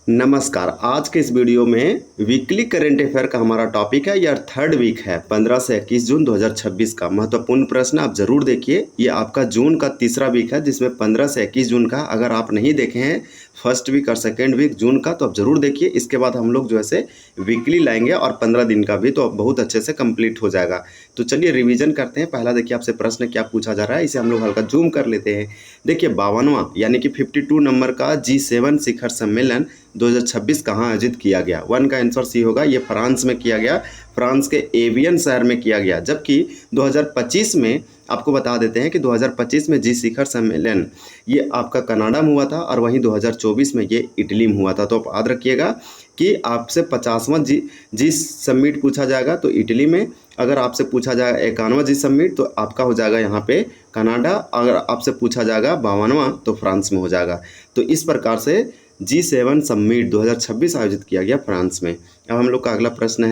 नमस्कार। आज के इस वीडियो में वीकली करंट अफेयर का हमारा टॉपिक है। यह थर्ड वीक है 15 से 21 जून 2026 का महत्वपूर्ण प्रश्न आप जरूर देखिए। ये आपका जून का तीसरा वीक है जिसमें 15 से 21 जून का अगर आप नहीं देखे हैं फर्स्ट वीक और सेकेंड वीक जून का तो आप जरूर देखिए। इसके बाद हम लोग जो है वीकली लाएंगे और 15 दिन का भी तो बहुत अच्छे से कंप्लीट हो जाएगा। तो चलिए रिवीजन करते हैं। पहला देखिए आपसे प्रश्न क्या पूछा जा रहा है, इसे हम लोग हल्का जूम कर लेते हैं। देखिए 52वां यानी कि 52 नंबर का G7 शिखर सम्मेलन 2026 कहाँ आयोजित किया गया। वन का आंसर सी होगा। ये फ्रांस में किया गया, फ्रांस के एवियन शहर में किया गया। जबकि 2025 में आपको बता देते हैं कि 2025 में जी शिखर सम्मेलन ये आपका कनाडा में हुआ था और वहीं 2024 में ये इटली में हुआ था। तो आप याद रखिएगा कि आपसे 50वां जी समिट पूछा जाएगा तो इटली में, अगर आपसे पूछा जाएगा 51वां जी समिट तो आपका हो जाएगा यहाँ पे कनाडा, अगर आपसे पूछा जाएगा 52वां तो फ्रांस में हो जाएगा। तो इस प्रकार से G7 समिट 2026 आयोजित किया गया फ्रांस में। अब हम लोग का अगला प्रश्न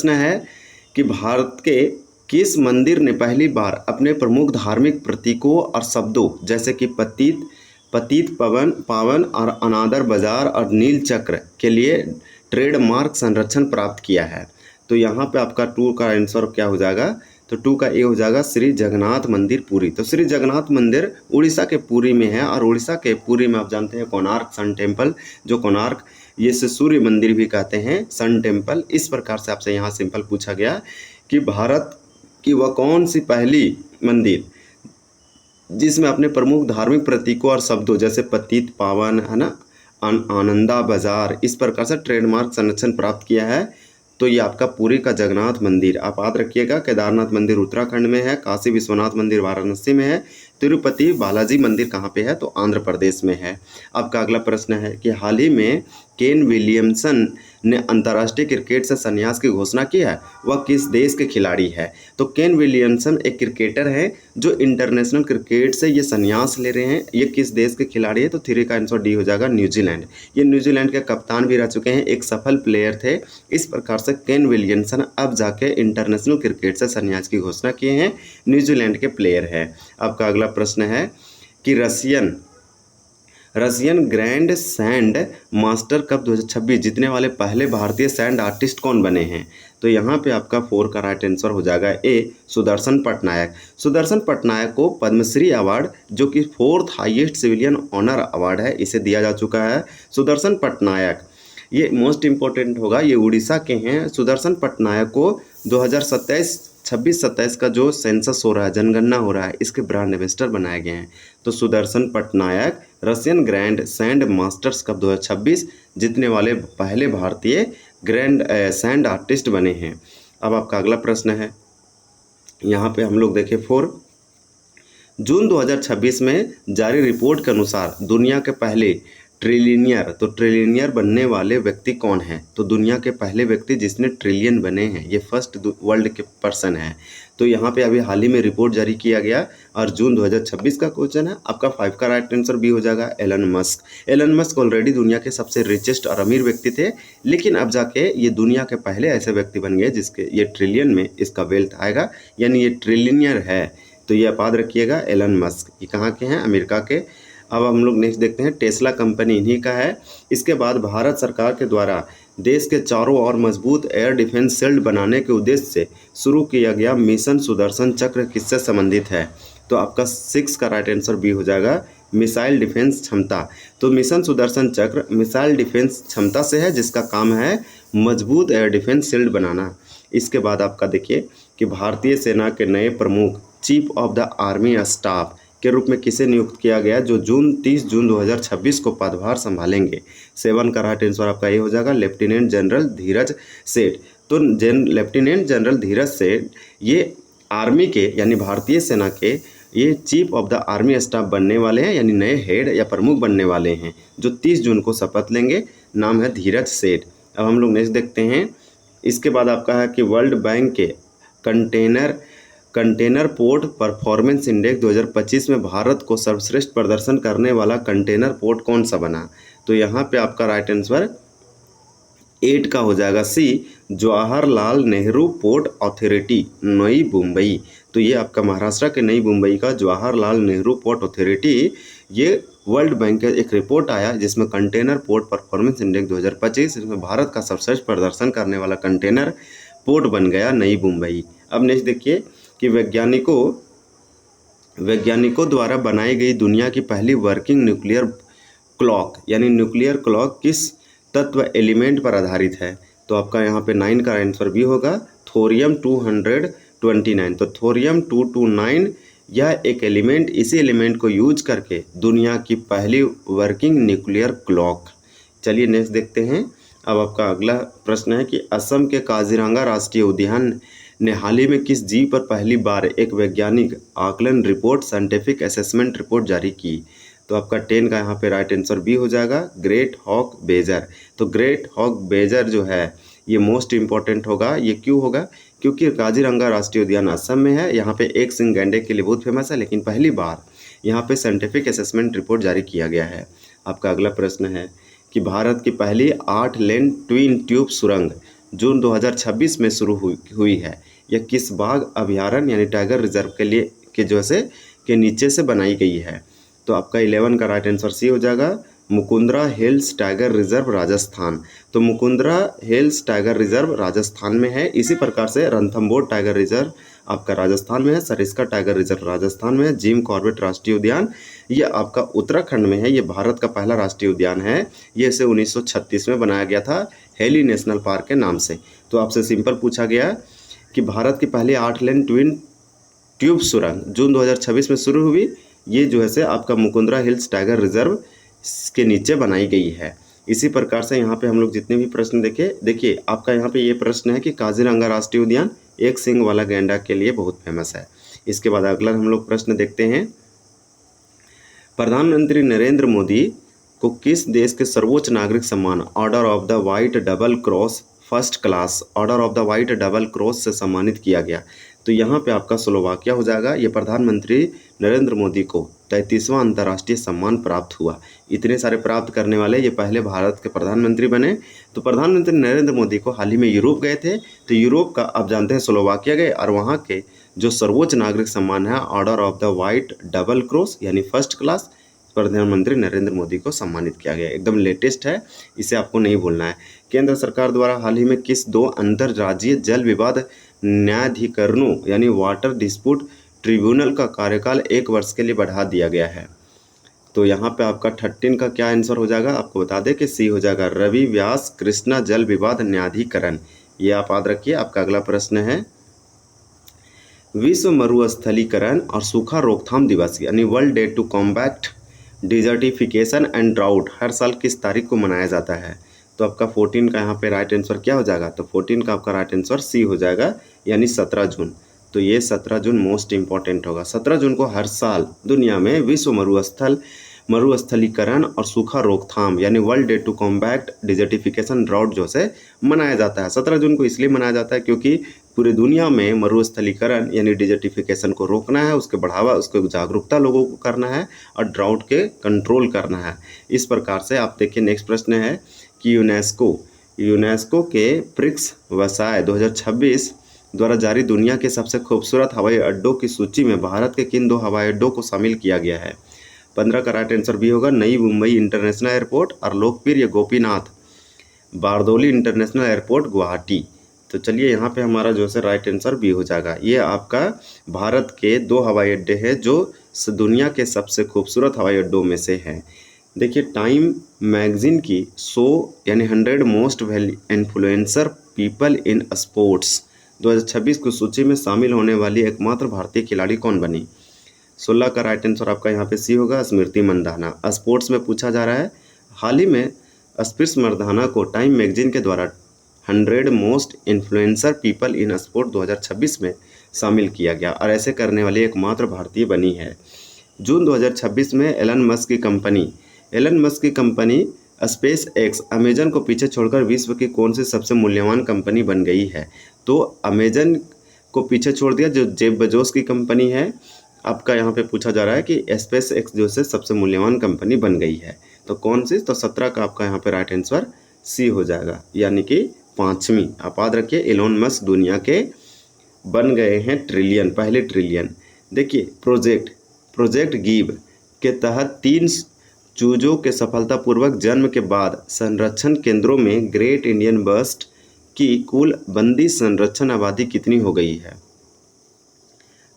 है कि भारत के किस मंदिर ने पहली बार अपने प्रमुख धार्मिक प्रतीकों और शब्दों जैसे कि पतित पावन और अनादर बाजार और नील चक्र के लिए ट्रेडमार्क संरक्षण प्राप्त किया है। तो यहाँ पे आपका 2 का आंसर क्या हो जाएगा, तो 2 का ए हो जाएगा श्री जगन्नाथ मंदिर पुरी। तो श्री जगन्नाथ मंदिर उड़ीसा के पुरी में है और उड़ीसा के पुरी में आप जानते हैं कोणार्क सन टेम्पल, जो कोणार्क ये से सूर्य मंदिर भी कहते हैं, सन टेम्पल। इस प्रकार से आपसे यहाँ सिंपल पूछा गया कि भारत की वह कौन सी पहली मंदिर जिसमें अपने प्रमुख धार्मिक प्रतीकों और शब्दों जैसे पतित पावन है ना, आनंदा बाजार, इस प्रकार से ट्रेडमार्क संरक्षण प्राप्त किया है। तो ये आपका पुरी का जगन्नाथ मंदिर आप याद रखिएगा। केदारनाथ मंदिर उत्तराखंड में है, काशी विश्वनाथ मंदिर वाराणसी में है, तिरुपति बालाजी मंदिर कहाँ पे है, तो आंध्र प्रदेश में है। आपका अगला प्रश्न है कि हाल ही में केन विलियमसन ने अंतर्राष्ट्रीय क्रिकेट से संन्यास की घोषणा की है, वह किस देश के खिलाड़ी है। तो केन विलियमसन एक क्रिकेटर है जो इंटरनेशनल क्रिकेट से ये संन्यास ले रहे हैं। ये किस देश के खिलाड़ी है, तो 3 का आंसर डी हो जाएगा न्यूजीलैंड। ये न्यूजीलैंड के कप्तान भी रह चुके हैं, एक सफल प्लेयर थे। इस प्रकार से केन विलियमसन अब जाके इंटरनेशनल क्रिकेट से संन्यास की घोषणा किए हैं, न्यूजीलैंड के प्लेयर हैं। आपका अगला प्रश्न है कि Russian grand sand master cup 2026 जीतने वाले पहले भारतीय सैंड आर्टिस्ट कौन बने हैं। तो यहाँ पे आपका 4 का राइट आंसर हो जाएगा ए सुदर्शन पटनायक। सुदर्शन पटनायक को पद्मश्री अवार्ड जो कि 4th highest civilian honour award है, इसे दिया जा चुका है। सुदर्शन पटनायक ये मोस्ट इम्पोर्टेंट होगा, ये उड़ीसा के हैं। सुदर्शन पटनायक को 2026 का जो सेंसस हो रहा है, जनगणना हो रहा है, इसके ब्रांड एम्बेसडर बनाए गए हैं। तो Sudarshan Patnaik Russian grand sand masters cup 2026 जीतने वाले पहले भारतीय ग्रैंड सैंड आर्टिस्ट बने हैं। अब आपका अगला प्रश्न है, यहाँ पे हम लोग देखें 4 जून 2026 में जारी रिपोर्ट के अनुसार दुनिया के पहले ट्रिलियनियर, तो ट्रिलियनियर बनने वाले व्यक्ति कौन है। तो दुनिया के पहले व्यक्ति जिसने ट्रिलियन बने हैं, ये फर्स्ट वर्ल्ड के पर्सन है। तो यहाँ पे अभी हाल ही में रिपोर्ट जारी किया गया और जून 2026 का क्वेश्चन है। आपका 5 का राइट आंसर भी हो जाएगा Elon Musk. Elon Musk already दुनिया के सबसे रिचेस्ट और अमीर व्यक्ति थे, लेकिन अब जाके ये दुनिया के पहले ऐसे व्यक्ति बन गए जिसके ये ट्रिलियन में इसका वेल्थ आएगा, यानी ये ट्रिलियनियर है। तो ये याद रखिएगा एलन मस्क। ये कहाँ के हैं, अमेरिका के। अब हम लोग नेक्स्ट देखते हैं, टेस्ला कंपनी इन्हीं का है। इसके बाद भारत सरकार के द्वारा देश के चारों ओर मजबूत एयर डिफेंस शील्ड बनाने के उद्देश्य से शुरू किया गया मिशन सुदर्शन चक्र किससे संबंधित है। तो आपका 6 का राइट आंसर बी हो जाएगा मिसाइल डिफेंस क्षमता। तो मिशन सुदर्शन चक्र मिसाइल डिफेंस क्षमता से है, जिसका काम है मजबूत एयर डिफेंस शील्ड बनाना। इसके बाद आपका देखिए कि भारतीय सेना के नए प्रमुख chief of the army staff के रूप में किसे नियुक्त किया गया, जो 30 जून 2026 को पदभार संभालेंगे। 7 का राइट आंसर आपका ये हो जाएगा लेफ्टिनेंट जनरल धीरज सेठ। तो लेफ्टिनेंट जनरल धीरज सेठ ये आर्मी के यानी भारतीय सेना के ये chief of the army staff बनने वाले हैं, यानी नए हेड या प्रमुख बनने वाले हैं, जो 30 जून को शपथ लेंगे। नाम है धीरज सेठ। अब हम लोग नेक्स्ट देखते हैं। इसके बाद आपका है कि वर्ल्ड बैंक के कंटेनर पोर्ट परफॉर्मेंस इंडेक्स 2025 में भारत को सर्वश्रेष्ठ प्रदर्शन करने वाला कंटेनर पोर्ट कौन सा बना। तो यहाँ पे आपका राइट आंसर 8 का हो जाएगा सी जवाहरलाल नेहरू पोर्ट अथॉरिटी नई मुंबई। तो ये आपका महाराष्ट्र के नई मुंबई का जवाहरलाल नेहरू पोर्ट अथॉरिटी ये वर्ल्ड बैंक का एक रिपोर्ट आया जिसमें कंटेनर पोर्ट परफॉर्मेंस इंडेक्स 2025, इसमें भारत का सर्वश्रेष्ठ प्रदर्शन करने वाला कंटेनर पोर्ट बन गया नई मुंबई। अब नेक्स्ट देखिए कि वैज्ञानिकों द्वारा बनाई गई दुनिया की पहली वर्किंग न्यूक्लियर क्लॉक यानी न्यूक्लियर क्लॉक किस तत्व एलिमेंट पर आधारित है? तो आपका यहाँ पे 9 का आंसर भी होगा थोरियम 229। तो थोरियम 229 यह एक एलिमेंट, इसी एलिमेंट को यूज करके दुनिया की पहली वर्किंग न्यूक्लियर क्लॉक। चलिए नेक्स्ट देखते हैं। अब आपका अगला प्रश्न है कि असम के काजीरंगा राष्ट्रीय उद्यान ने हाल ही में किस जीव पर पहली बार एक वैज्ञानिक आकलन रिपोर्ट साइंटिफिक असेसमेंट रिपोर्ट जारी की? तो आपका 10 का यहाँ पे राइट आंसर बी हो जाएगा ग्रेट हॉक बेजर। तो ग्रेट हॉक बेजर जो है ये मोस्ट इम्पॉर्टेंट होगा। ये क्यों होगा? क्योंकि काजीरंगा राष्ट्रीय उद्यान असम में है। यहाँ पे एक सिंह गैंडे के लिए बहुत फेमस है, लेकिन पहली बार यहाँ पे साइंटिफिक असेसमेंट रिपोर्ट जारी किया गया है। आपका अगला प्रश्न है कि भारत की पहली 8 लेन ट्विन ट्यूब सुरंग जून 2026 में शुरू हुई है। यह किस बाघ अभयारण्य यानी टाइगर रिजर्व के लिए के नीचे से बनाई गई है? तो आपका 11 का राइट आंसर सी हो जाएगा Mukundra hills tiger reserve Rajasthan. तो Mukundra hills tiger reserve Rajasthan में है। इसी प्रकार से रणथंभौर टाइगर रिजर्व आपका राजस्थान में है। सरिस्का टाइगर रिजर्व राजस्थान में है। जिम कॉर्बेट राष्ट्रीय उद्यान ये आपका उत्तराखंड में है। ये भारत का पहला राष्ट्रीय उद्यान है। ये इसे 1936 में बनाया गया था हेली नेशनल पार्क के नाम से। तो आपसे सिंपल पूछा गया कि भारत की पहली 8 लेन ट्विन ट्यूब सुरंग जून 2026 में शुरू हुई। ये जो है से आपका मुकुंदरा हिल्स टाइगर रिजर्व के नीचे बनाई गई है। इसी प्रकार से यहाँ पे हम लोग जितने भी प्रश्न देखिए आपका यहाँ पे ये प्रश्न है कि काजीरंगा राष्ट्रीय उद्यान एक सिंग वाला गैंडा के लिए बहुत फेमस है। इसके बाद अगला हम लोग प्रश्न देखते हैं। प्रधानमंत्री नरेंद्र मोदी को किस देश के सर्वोच्च नागरिक सम्मान order of the white double cross first class order of the white double cross से सम्मानित किया गया? तो यहाँ पे आपका स्लोवाकिया हो जाएगा। ये प्रधानमंत्री नरेंद्र मोदी को 33वां अंतर्राष्ट्रीय सम्मान प्राप्त हुआ। इतने सारे प्राप्त करने वाले ये पहले भारत के प्रधानमंत्री बने। तो प्रधानमंत्री नरेंद्र मोदी को हाल ही में यूरोप गए थे। तो यूरोप का आप जानते हैं स्लोवाकिया गए और वहाँ के जो सर्वोच्च नागरिक सम्मान है order of the white double cross यानी फर्स्ट क्लास प्रधानमंत्री नरेंद्र मोदी को सम्मानित किया गया। एकदम लेटेस्ट है, इसे आपको नहीं भूलना है। केंद्र सरकार द्वारा हाल ही में किस 2 अंतर्राज्यीय जल विवाद न्यायाधिकरणों यानी वाटर डिस्प्यूट ट्रिब्यूनल का कार्यकाल 1 वर्ष के लिए बढ़ा दिया गया है? तो यहाँ पे आपका 13 का क्या आंसर हो जाएगा? आपको बता दें कि सी हो जाएगा रवि व्यास कृष्णा जल विवाद न्यायाधिकरण। ये आप याद रखिए। आपका अगला प्रश्न है विश्व मरुस्थलीकरण और सूखा रोकथाम दिवस यानी world day to combat desertification and drought हर साल किस तारीख को मनाया जाता है? तो आपका 14 का यहाँ पे राइट आंसर क्या हो जाएगा? तो 14 का आपका राइट आंसर सी हो जाएगा यानी 17 जून। तो ये 17 जून मोस्ट इंपॉर्टेंट होगा। 17 जून को हर साल दुनिया में विश्व मरुस्थलीकरण और सूखा रोकथाम यानी world day to combat desertification drought जो से मनाया जाता है। 17 जून को इसलिए मनाया जाता है क्योंकि पूरी दुनिया में मरुस्थलीकरण यानी डिजर्टिफिकेशन को रोकना है, उसके बढ़ावा, उसको जागरूकता लोगों को करना है और ड्राउट के कंट्रोल करना है। इस प्रकार से आप देखिए नेक्स्ट प्रश्न है कि यूनेस्को के प्रिक्स वसाए 2026 द्वारा जारी दुनिया के सबसे खूबसूरत हवाई अड्डों की सूची में भारत के किन 2 हवाई अड्डों को शामिल किया गया है? 15 का राइट आंसर भी होगा नई मुंबई इंटरनेशनल एयरपोर्ट और लोकप्रिय गोपीनाथ बारदौली इंटरनेशनल एयरपोर्ट गुवाहाटी। तो चलिए यहाँ पे हमारा जो है राइट आंसर भी हो जाएगा। ये आपका भारत के 2 हवाई अड्डे हैं जो दुनिया के सबसे खूबसूरत हवाई अड्डों में से हैं। देखिए टाइम मैगजीन की 100 यानी 100 most influencer people in sports 2026 की सूची में शामिल होने वाली एकमात्र भारतीय खिलाड़ी कौन बनी? 16 का राइट आंसर आपका यहाँ पे सी होगा स्मृति मंदाना। स्पोर्ट्स में पूछा जा रहा है। हाल ही में स्मृति मंदाना को टाइम मैगजीन के द्वारा 100 most influencer people in sport 2026 में शामिल किया गया और ऐसे करने वाली एकमात्र भारतीय बनी है। जून 2026 में एलन मस्क की कंपनी स्पेस एक्स अमेजन को पीछे छोड़कर विश्व की कौन सी सबसे मूल्यवान कंपनी बन गई है? तो अमेजन को पीछे छोड़ दिया जो जेफ बेजोस की कंपनी है। आपका यहाँ पे पूछा जा रहा है कि स्पेस एक्स जो से सबसे मूल्यवान कंपनी बन गई है तो कौन सी? तो 17 का आपका यहाँ पे राइट आंसर सी हो जाएगा यानी कि 5वीं। आप याद रखिए एलोन मस्क दुनिया के बन गए हैं पहले ट्रिलियन। देखिए प्रोजेक्ट गिव के तहत चूजों के सफलतापूर्वक जन्म के बाद संरक्षण केंद्रों में ग्रेट इंडियन बस्ट की कुल बंदी संरक्षण आबादी कितनी हो गई है?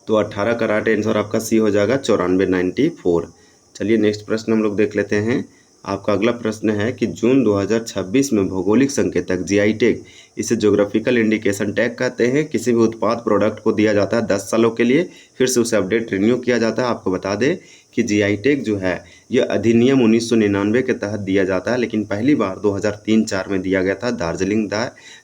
तो 18 का राइट आंसर आपका सी हो जाएगा 94 चलिए नेक्स्ट प्रश्न हम लोग देख लेते हैं। आपका अगला प्रश्न है कि जून 2026 में भौगोलिक संकेतक जीआई टैग, इसे ज्योग्राफिकल इंडिकेशन टैग कहते हैं, किसी भी उत्पाद प्रोडक्ट को दिया जाता है 10 सालों के लिए, फिर से उसे अपडेट रिन्यू किया जाता है। आपको बता दें कि जीआई टैग जो है ये अधिनियम 1999 के तहत दिया जाता है, लेकिन पहली बार 2003-4 में दिया गया था दार्जिलिंग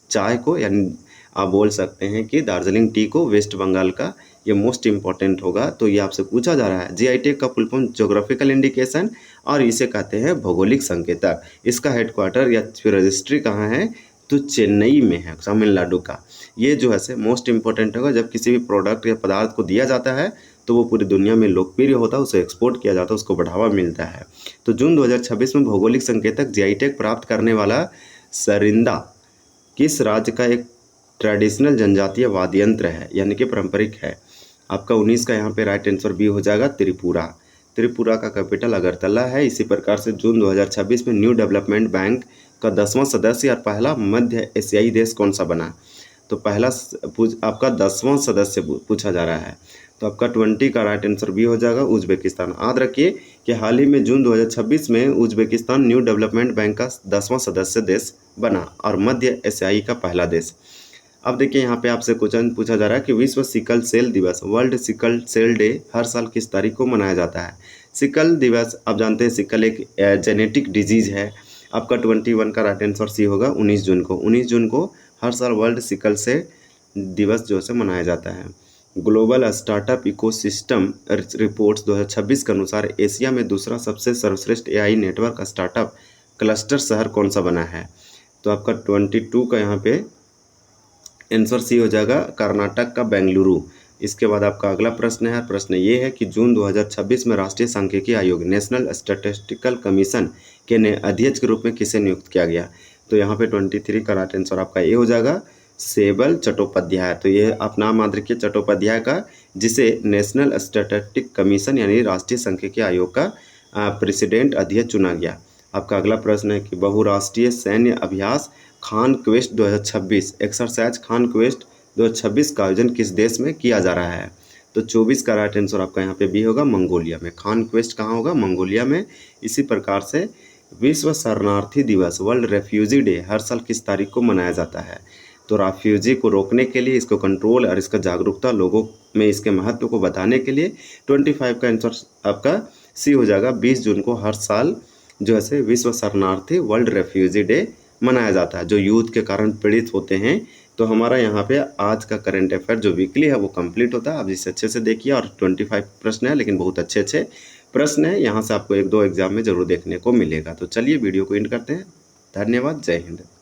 चाय को, यानी आप बोल सकते हैं कि दार्जिलिंग टी को वेस्ट बंगाल का। ये मोस्ट इंपॉर्टेंट होगा, तो ये आपसे पूछा जा रहा है। जीआई टैग का फुल फॉर्म ज्योग्राफिकल इंडिकेशन और इसे कहते हैं भौगोलिक संकेतक। इसका हेडक्वार्टर या फिर रजिस्ट्री कहाँ है? तो चेन्नई में है, तमिलनाडु का। ये जो है से मोस्ट इंपॉर्टेंट होगा, जब किसी भी प्रोडक्ट या पदार्थ को दिया जाता है तो वो पूरी दुनिया में लोकप्रिय होता है, उसे एक्सपोर्ट किया जाता है, उसको बढ़ावा मिलता है। तो जून 2026 में भौगोलिक संकेतक जीआई टैग प्राप्त करने वाला सरिंदा किस राज्य का एक ट्रेडिशनल जनजातीय वाद्य यंत्र है, यानी कि पारंपरिक है? आपका 19 का यहाँ पे राइट आंसर बी हो जाएगा त्रिपुरा। त्रिपुरा का कैपिटल अगरतला है। इसी प्रकार से जून 2026 में न्यू डेवलपमेंट बैंक का 10वां सदस्य और पहला मध्य एशियाई देश कौन सा बना? तो पहला आपका 10वां सदस्य पूछा जा रहा है, तो आपका 20 का राइट आंसर बी हो जाएगा उज्बेकिस्तान। याद रखिए कि हाल ही में जून 2026 में उज्बेकिस्तान न्यू डेवलपमेंट बैंक का 10वां सदस्य देश बना और मध्य एशियाई का पहला देश। अब देखिए यहाँ पे आपसे क्वेश्चन पूछा जा रहा है कि विश्व सिकल सेल दिवस, वर्ल्ड सिकल सेल डे हर साल किस तारीख को मनाया जाता है? सिकल दिवस आप जानते हैं, सिकल एक जेनेटिक डिजीज है। आपका 21 का राइट आंसर सी होगा 19 जून को। 19 जून को हर साल वर्ल्ड सिकल से दिवस जो है मनाया जाता है। ग्लोबल स्टार्टअप इकोसिस्टम रिपोर्ट्स 2026 के अनुसार एशिया में दूसरा सबसे सर्वश्रेष्ठ एआई नेटवर्क स्टार्टअप क्लस्टर शहर कौन सा बना है? तो आपका 22 का यहाँ पे आंसर सी हो जाएगा कर्नाटक का बेंगलुरु। इसके बाद आपका अगला प्रश्न है, प्रश्न ये है कि जून 2026 में राष्ट्रीय सांख्यिकी आयोग नेशनल स्टैटिस्टिकल कमीशन के नए अध्यक्ष के रूप में किसे नियुक्त किया गया? तो यहाँ पे 23 का राइट आंसर आपका ये हो जाएगा सेबल चट्टोपाध्याय। तो ये आप नाम याद रखिए चट्टोपाध्याय का, जिसे नेशनल स्टैटिस्टिक कमीशन यानी राष्ट्रीय सांख्यिकी आयोग का प्रेसिडेंट अध्यक्ष चुना गया। आपका अगला प्रश्न है कि बहुराष्ट्रीय सैन्य अभ्यास Khan quest 2026 exercise Khan quest 2026 का आयोजन किस देश में किया जा रहा है? तो 24 का राइट आंसर आपका यहाँ पे बी होगा मंगोलिया में। खान क्वेस्ट कहाँ होगा? मंगोलिया में। इसी प्रकार से विश्व शरणार्थी दिवस, वर्ल्ड रेफ्यूजी डे हर साल किस तारीख को मनाया जाता है? तो रेफ्यूजी को रोकने के लिए, इसको कंट्रोल और इसका जागरूकता लोगों में इसके महत्व को बताने के लिए 25 का आंसर आपका सी हो जाएगा 20 जून को हर साल जो है विश्व शरणार्थी वर्ल्ड रेफ्यूजी डे मनाया जाता है, जो युद्ध के कारण पीड़ित होते हैं। तो हमारा यहाँ पे आज का करंट अफेयर जो वीकली है वो कंप्लीट होता है। आप इसे अच्छे से देखिए, और 25 प्रश्न है, लेकिन बहुत अच्छे अच्छे प्रश्न है। यहाँ से आपको 1-2 एग्जाम में जरूर देखने को मिलेगा। तो चलिए वीडियो को एंड करते हैं। धन्यवाद, जय हिंद।